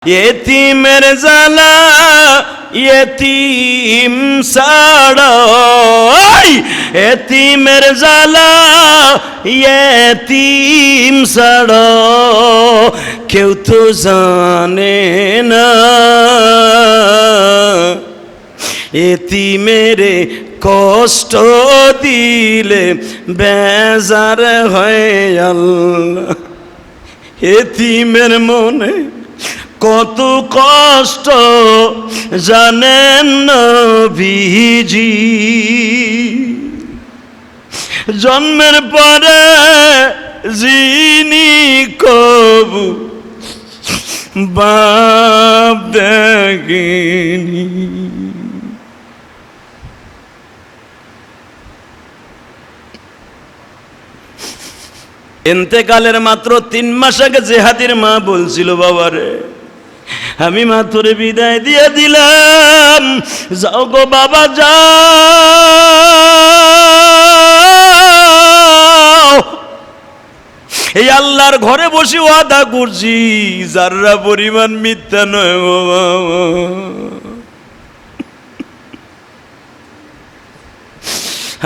এতিমের জ্বালা এতিম ছাড়ো, এতিমের জ্বালা এতিম ছাড়ো, কেউ তো জানে না এতিমেরে কষ্ট দিলে বেজার হয় আল্লাহ। এতিমের মনে কত কষ্ট জানেন নবীজি, জন্মের পরে যিনি কবু বাপ দেখেনি। ইন্তেকালের মাত্র 3 মাস আগে জেহাদির মা বলছিল, বাবারে আমি মা তোরে বিদায় দিয়ে দিলাম, যাও গো বাবা যাও, এই আল্লাহর ঘরে বসে ওয়াদা করছি যারা পরিমাণ মিথ্যা নয় গো বাবা।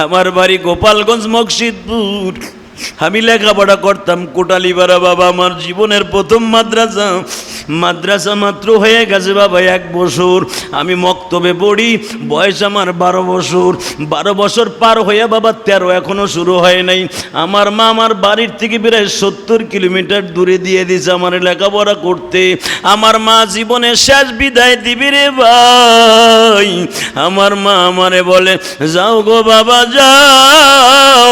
আমার বাড়ি গোপালগঞ্জ মকসিদপুর, আমি লেখাপড়া করতাম কোটালীপাড়া। বাবা আমার জীবনের প্রথম মাদ্রাসা, মাদ্রাসা মাত্র হয়ে গেছে বাবা 1 বছর। আমি মক্তবে পড়ি, বয়স আমার 12 বছর। 12 বছর পার হয়ে বাবা 13 এখনো শুরু হয় নাই। আমার মা আমার বাড়ির থেকে প্রায় 70 কিলোমিটার দূরে দিয়ে দিয়েছে আমার লেখাপড়া করতে। আমার মা জীবনে শেষ বিদায় দিবি রে ভাই। আমার মা আমারে বলে, যাও গো বাবা যাও,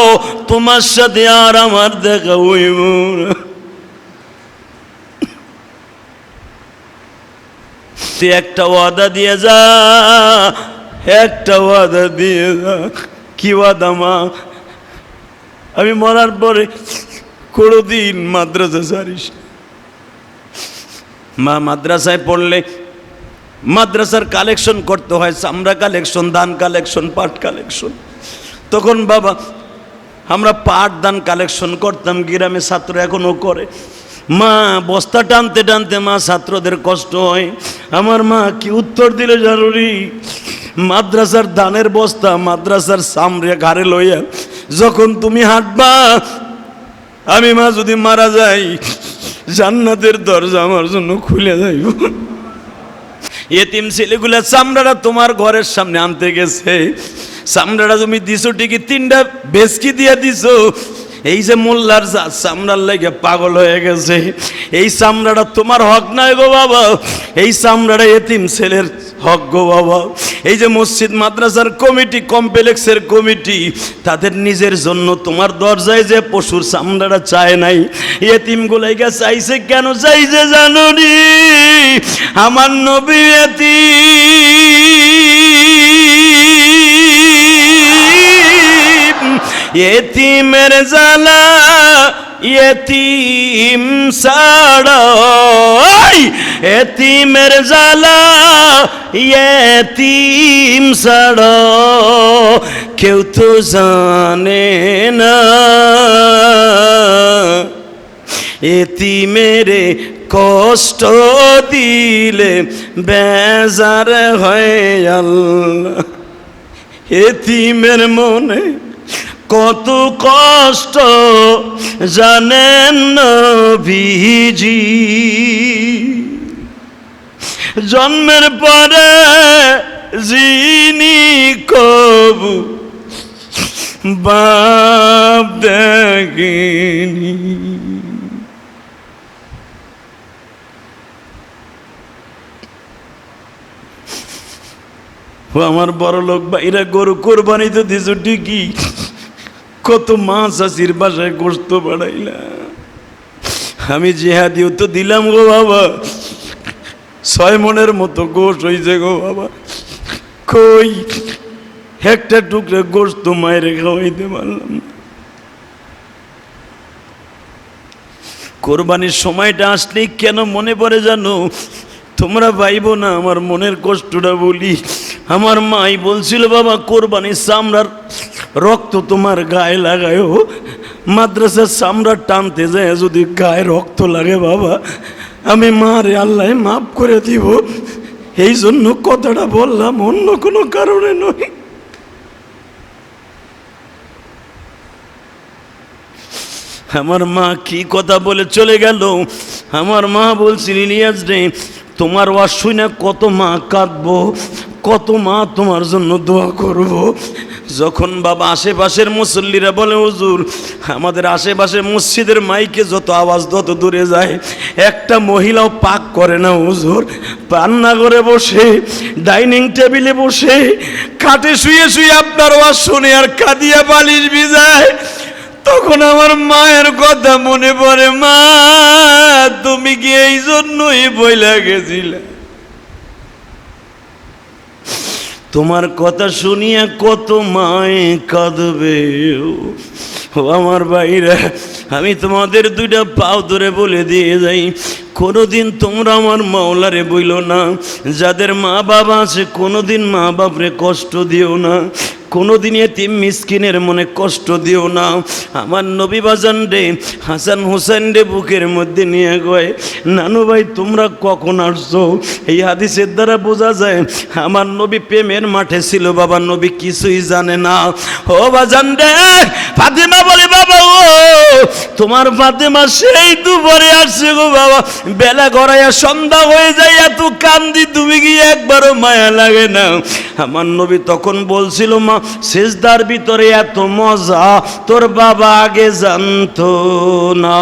তোমার সাথে আর আমার দেখা হইব না। তুই একটা ওয়াদা দিয়ে যা, একটা ওয়াদা দিয়ে যা। কি ওয়াদা মা? আমি মরার পরে কোনোদিন মাদ্রাসা ছাড়িস। মা মাদ্রাসায় পড়লে মাদ্রাসার কালেকশন করতে হয়, চামড়া কালেকশন, ধান কালেকশন, পাট কালেকশন। তখন বাবা আমরা পাট ধান কালেকশন করতাম, গ্রামে ছাত্র এখনো করে। মা বস্তা টানতে টানতে মা ছাত্রদের কষ্ট হয়। আমার মা কি উত্তর দিলে জানুরি, মাদ্রাসার ধানের বস্তা মাদ্রাসার সামনে ঘাড়ে লইয়া যখন তুমি হাঁটবা, আমি মা যদি মারা যাই জান্নাতের দরজা আমার জন্য খুলে যাইব। এতিম ছেলেগুলা চামড়াটা তোমার ঘরের সামনে আনতে গেছে, চামড়াটা তুমি দিছো ঠিকই, 3টা বেচকি দিয়ে দিছো। এই যে মোল্লার চামড়ার লেগে পাগল হয়ে গেছে, এই চামড়াটা তোমার হক নাই গো বাবা, এই চামড়াটা এতিম ছেলের হক গো বাবা। এই যে মসজিদ মাদ্রাসার কমিটি, কমপ্লেক্সের কমিটি, তাদের নিজের জন্য তোমার দরজায় যে পশুর চামড়াটা চায় নাই, এতিমগুলাইকে চাইছে। কেন চাইছে জানো নি? আমার নবী এতিমের জ্বালা এতিম ছাড়ো, এতিমের জ্বালা এতিম ছাড়ো, কেউ তো জানে না এতিমেরে কষ্ট দিলে বেজার হয় আল্লাহ। এতিমের মনে কত কষ্ট জানেন নবীজি, জন্মের পরে যিনি কবু বাপ দেখেনি। ও আমার বড় লোক ভাইরা, গরু কোরবানি তো দিছ ঠিকই, কত মাছ চাষির বাসায় গোস্ত বাড়াইলা। আমি জিহাদিও তো দিলাম গো বাবা, 6 মনের মতো গোস্ত হয়েছে গো বাবা। কই একটা টুকরা গোস্ত মায়ের খাওয়াইতে পারলাম না। কোরবানির সময়টা আসলেই কেন মনে পড়ে জানো? তোমরা ভাইবো না আমার মনের কষ্টটা বলি। আমার মাই বলছিল, বাবা কোরবানির চামড়ার রক্ত তোমার গায়ে লাগায়ও, মাদ্রাসার চামড়া টানতে যায় যদি গায়ে রক্ত লাগে বাবা আমি মারে আল্লাহ মাফ করে দিব, এই জন্য কথাটা বললাম, অন্য কোনো কারণে নয়। আমার মা কি কথা বলে চলে গেল। আমার মা বলছিল, ইলিয়াস রে, তোমার ওয়াজ শুনে কত মা কাঁদবো, কত মা তোমার জন্য দোয়া করব। যখন বাবা আশেপাশের মুসল্লিরা বলে, হুজুর আমাদের আশেপাশে মসজিদের মাইকে যত আওয়াজ তত দূরে যায়, একটা মহিলাও পাক করে না হুজুর। রান্নাঘরে বসে, ডাইনিং টেবিলে বসে, খাটে শুয়ে শুয়ে আপনার ওয়াজ শুনে আর কাঁদিয়া বালিশ ভিজায়। তখন আমার মায়ের কথা মনে পড়ে, মা তুমি কি এই জন্যই বইলা গেছিলে? তোমার কথা শুনিয়া কত মায়ে কাঁদবে। ও আমার ভাইরা, আমি তোমাদের দুইটা পাও ধরে বলে দিয়ে যাই, কোনোদিন তোমরা আমার মাওলারে বইল না। যাদের মা বাবা আছে কোনোদিন মা বাপরে কষ্ট দিও না, কোনোদিন এতিম মিসকিনের মনে কষ্ট দিও না। আমার নবী বাজান রে, হাসান হোসেন রে বুকের মধ্যে নিয়ে গয়, নানু ভাই তোমরা কখন আসছো? এই হাদিসের দ্বারা বোঝা যায় আমার নবী প্রেমের মাঠে ছিল, বাবা নবী কিছুই জানে না। ও বাজান রে, ফাতেমা বলে, বাবা ও তোমার ফাতেমা সেই দুপুরে আসছে গো বাবা, বেলা গড়াইয়া সন্ধ্যা হয়ে যায়, এত কান্দি, তুমি কি একবারও মায়া লাগে না? আমার নবী তখন বলছিল, মা সেজদার ভিতরে এত মজা তোর বাবা আগে জানতো না,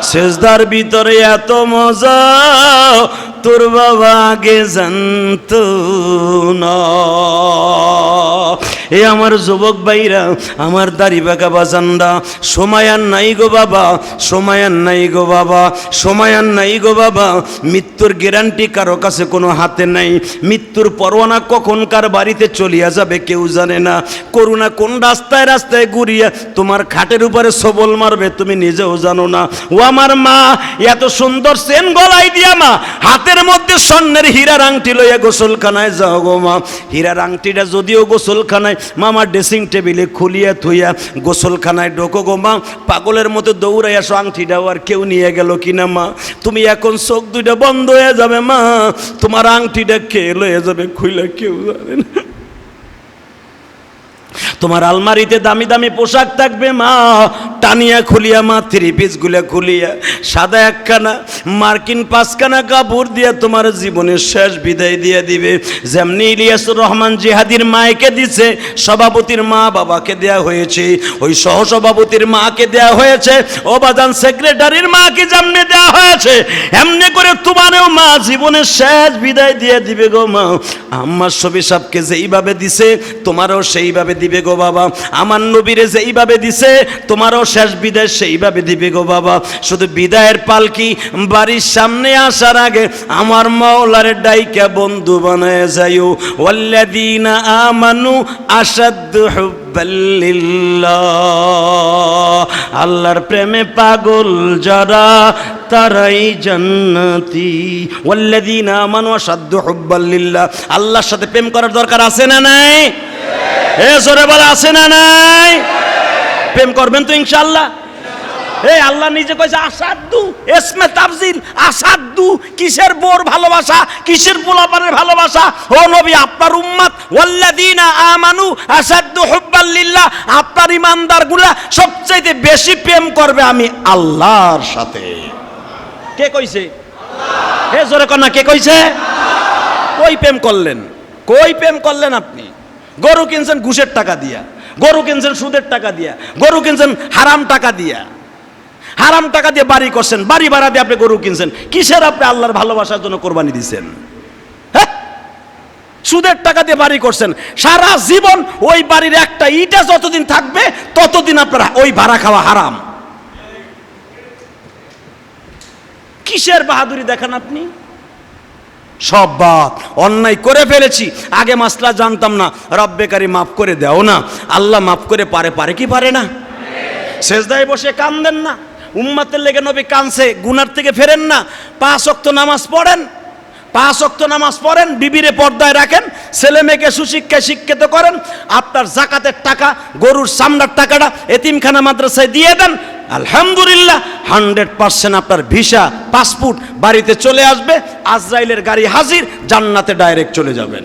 সেজদার ভিতরে এত মজা তোর বাবা আগে জানতো না। এ আমার যুবক ভাইরা, আমার দাড়ি বাঁকা বাজানরা, সময় আর নাই গো বাবা, সময় আর নাই গো বাবা, সময় আর নাই গো বাবা। মৃত্যুর গ্যারান্টি কারো কাছে কোনো হাতে নাই। মৃত্যুর পরোয়ানা কখন কার বাড়িতে চলিয়া যাবে কেউ জানে না। করুণা কোন রাস্তায় রাস্তায় ঘুরিয়া তোমার খাটের উপরে সবল মারবে তুমি নিজেও জানো না। ও আমার মা, এত সুন্দর চেন গলায় দিয়া মা হাতের মধ্যে স্বর্ণের হীরার আংটি লইয়া গোসলখানায় যাও গো মা। হীরার আংটিটা যদিও গোসলখানায় মামা ড্রেসিং টেবিলে খুলিয়া থুইয়া গোসলখানায় ঢোকো গো মা, পাগলের মতো দৌড়াইয়া আসো, আংটিটাও আর কেউ নিয়ে গেল কিনা মা। তুমি এখন চোখ দুইটা বন্ধ হয়ে যাবে মা, তোমার আংটিটা কে লয়ে যাবে খুইলা কেউ জানে না। তোমার আলমারিতে দামি দামি পোশাক থাকবে মা, টানিয়া খুলিয়া মা থ্রি পিস গুলা খুলিয়া সাদা একখানা মার্কিন পাঁচখানা কাপড় দিয়া তোমার জীবনের শেষ বিদায় দিয়ে দিবে। যেমনি ইলিয়াসুর রহমান জিহাদির মায়কে দিছে, সভাপতির মা বাবাকে দেয়া হয়েছে, ওই সহসভাপতির মাকে দেয়া হয়েছে, ও বাজান সেক্রেটারির মাকে যেমনি দেয়া হয়েছে, এমনি করে তোমারও মা জীবনের শেষ বিদায় দিয়ে দিবে গো মা। আম্মা শফি সাহেবকে যেইভাবে দিছে তোমারও সেইভাবে দিবে গো বাবা। আমার নবীরে যেইভাবে দিছে তোমারও শেষ বিদায় সেইভাবে দিবে গো বাবা। শুধু বিদায়ের পালকি বাড়ির সামনে আসার আগে আমার মাওলারে ডাইকা বন্ধু বানায় যাইও। ওয়াল্লাযীনা আমানু আশাদ্দু হুব্বাল লিল্লাহ, আল্লাহর প্রেমে পাগল যারা তারাই জান্নাতি। ওয়াল্লাযীনা আমানু আশাদ্দু হুব্বাল লিল্লাহ, আল্লাহর সাথে প্রেম করার দরকার আছে না নাই? এ জোরে বলে আছে না নাই? প্রেম করবেন তো ইনশাআল্লাহ। এই আল্লাহ নিজে কইছে আসাদু, ইসমে তাফজিল, আসাদু কিসের বোর ভালোবাসা, কিসের পোলাপানের ভালোবাসা? ও নবী আপনার উম্মত ওয়াল্লাযীনা আমানু আসাদু হুব্বাল লিল্লাহ, আপনার ইমানদারগুলা সবচেয়ে বেশি প্রেম করবে আমি আল্লাহর সাথে। কে কইছে? আল্লাহ। হে জোরে কর না, কে কইছে? আল্লাহ। কই প্রেম করলেন? কই প্রেম করলেন আপনি? গরু কিনছেন ঘুষের টাকা দিয়া, গরু কিনছেন সুদের টাকা দিয়া, গরু কিনছেন হারাম টাকা দিয়া, হারাম টাকা দিয়ে বাড়ি করছেন, বাড়ি ভাড়া দিয়ে আপনি গরু কিনছেন। কিসের আপনি আল্লাহর ভালোবাসার জন্য কোরবানি দিচ্ছেন? হ্যাঁ, সুদের টাকা দিয়ে বাড়ি করছেন, সারা জীবন ওই বাড়ির একটা ইটা যতদিন থাকবে ততদিন আপনার ওই ভাড়া খাওয়া হারাম। কিসের বাহাদুরি দেখেন আপনি? সব বাদ, অন্যায় করে ফেলেছি, আগে মাসলা জানতাম না, রব্বে কারিম মাফ করে দাও না। আল্লাহ মাফ করে পারে, পারে কি পারে না? সেজদায় বসে কান্দেন না, উম্মতের লেগে নবী কানছে, গুনার থেকে ফেরেন না। 5 ওয়াক্ত নামাজ পড়েন, 5 ওয়াক্ত নামাজ পড়েন, বিবিরে পর্দায় রাখেন, ছেলে মেয়েকে সুশিক্ষায় শিক্ষিত করেন। আপনার জাকাতের টাকা, গরুর চামড়ার টাকাটা এতিমখানা মাদ্রাসায় দিয়ে দেন, আলহামদুলিল্লাহ 100% আপনার ভিসা পাসপোর্ট বাড়িতে চলে আসবে, আজরাইলের গাড়ি হাজির, জান্নাতে ডাইরেক্ট চলে যাবেন।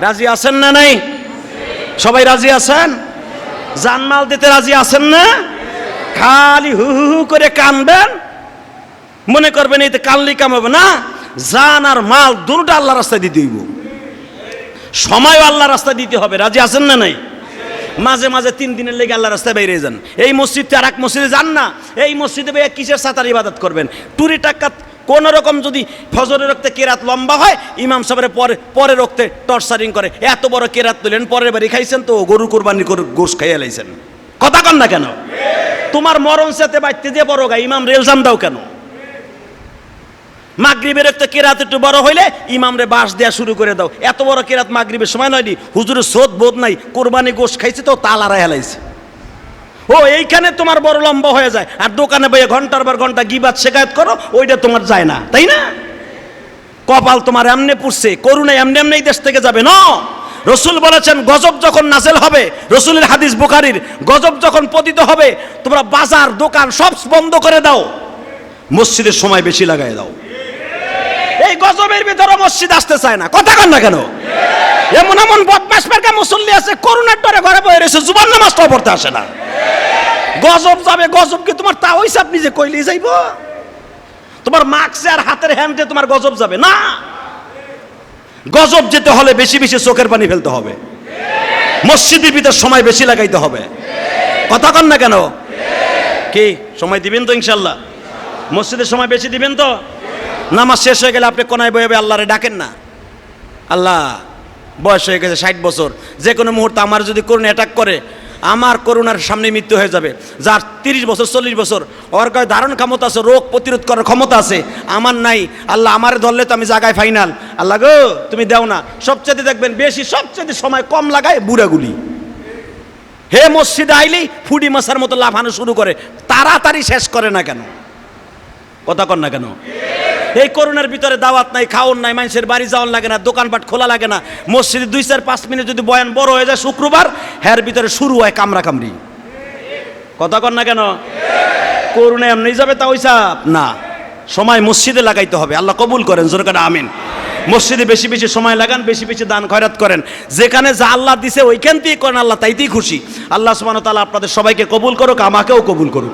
রাজি আছেন না নাই? সবাই রাজি আছেন? জানমাল দিতে রাজি আছেন না? খালি হু হু হু করে কানবেন, মনে করবেন এতে কানলি কাম হবে না। জান আর মাল দুটোটা আল্লাহ রাস্তায় দিতে হইব, সময়ও আল্লাহ রাস্তায় দিতে হবে। রাজি আছেন না নাই? মাঝে মাঝে 3 দিনের লেগে আল্লাহ রাস্তায় বাইরে যান। এই মসজিদ আর এক মসজিদে যান না, এই মসজিদে ভাইয়া কিসের সাতার ইবাদত করবেন? টুরি টাক্কাত কোন রকম যদি ফজরের রক্তে কেরাত লম্বা হয়, ইমাম সাহেবের পরে রক্তে টর্চারিং করে, এত বড় কেরাত তুলেন, পরের বাড়ি খাইছেন তো গরু কোরবানি করে গোশ খাইয়া লাইছেন। কথা কন না কেন? তোমার মরণ সাথে বাইতে দিয়ে বড় গা, ইমাম রেলজাম দাও কেন? মাগরিবের একটা কেরাত একটু বড় হইলে ইমামরে বাঁশ দেওয়া শুরু করে দাও। এত বড় কেরাত মাগরিবের সময় নয়নি, হুজুরের সোদ বোধ নাই, কোরবানি গোশ খাইছে তো তালারা হেলাইছে। ও এইখানে তোমার বড় লম্বা হয়ে যায়, আর দোকানে বইয়ে ঘন্টার পর ঘন্টা গিবাত শেখায়ত করো, ওইটা তোমার যায় না, তাই না? কপাল তোমার এমনি পুষছে, করুণা এমনি এমনি দেশ থেকে যাবে না। রসুল বলেছেন গজব যখন নাজেল হবে, রসুলের হাদিস বুখারীর, গজব যখন পতিত হবে, তোমরা বাজার দোকান সব বন্ধ করে দাও, মসজিদের সময় বেশি লাগাই দাও। এই গজবের ভিতরে মসজিদ আসতে চায় না। কথা কন না কেন? এমন এমন বদমাশ মার্কা মুসল্লি আছে, করুণার ডরে ঘরে বসে রয়েছে, জুবান নামাজটাও পড়তে আসে না। গজব যাবে, গজব কি তোমার তা হইছে আপনি যে কইলেই যাইব? তোমার মাস্কে আর হাতের হ্যান্ডে তোমার গজব যাবে না। গজব যেতে হলে বেশি বেশি চোখের পানি ফেলতে হবে, মসজিদের ভিতর সময় বেশি লাগাইতে হবে। কথা কন না কেন? কি সময় দিবেন তো? ইনশাল্লাহ মসজিদের সময় বেশি দিবেন তো? নামাজ শেষ হয়ে গেলে আপনি কোনায় বয়ে আল্লাহরে ডাকেন না, আল্লাহ বয়স হয়ে গেছে 60 বছর, যে কোনো মুহূর্তে আমার যদি করুণা অ্যাটাক করে, আমার করুণার সামনে মৃত্যু হয়ে যাবে। যার 30 বছর 40 বছর ওর গায়ে ধারণ ক্ষমতা আছে, রোগ প্রতিরোধ করার ক্ষমতা আছে, আমার নাই। আল্লাহ আমারে ধরলে তো আমি জায়গায় ফাইনাল, আল্লাহ গো তুমি দাও না। সবচেয়ে দেখবেন বেশি সবচেয়ে সময় কম লাগায় বুড়াগুলি। হে মসজিদে আইলেই ফুডি মাছার মতো লাফানো শুরু করে, তাড়াতাড়ি শেষ করে না কেন? কথা কন না কেন? এই করোনার ভিতরে দাওয়াত নাই, খাওয়ান নাই, মানুষের বাড়ি যাওয়ার লাগে না, দোকানপাট খোলা লাগে না, মসজিদে 2-4-5 মিনিট যদি বয়ান বড় হয়ে যায় শুক্রবার, এর ভিতরে শুরু হয় কামরা কামড়ি। কথা কন না কেন? করোনা এমনি যাবে তা হিসাব না, সময় মসজিদে লাগাইতে হবে। আল্লাহ কবুল করেন, জোরে করে আমিন। মসজিদে বেশি বেশি সময় লাগান, বেশি বেশি দান খয়রাত করেন, যেখানে যা আল্লাহ দিছে ওইখান থেকে করেন, আল্লাহ তাইতেই খুশি। আল্লাহ সুবহানাহু ওয়া তাআলা আপনাদের সবাইকে কবুল করুক, আমাকেও কবুল করুক।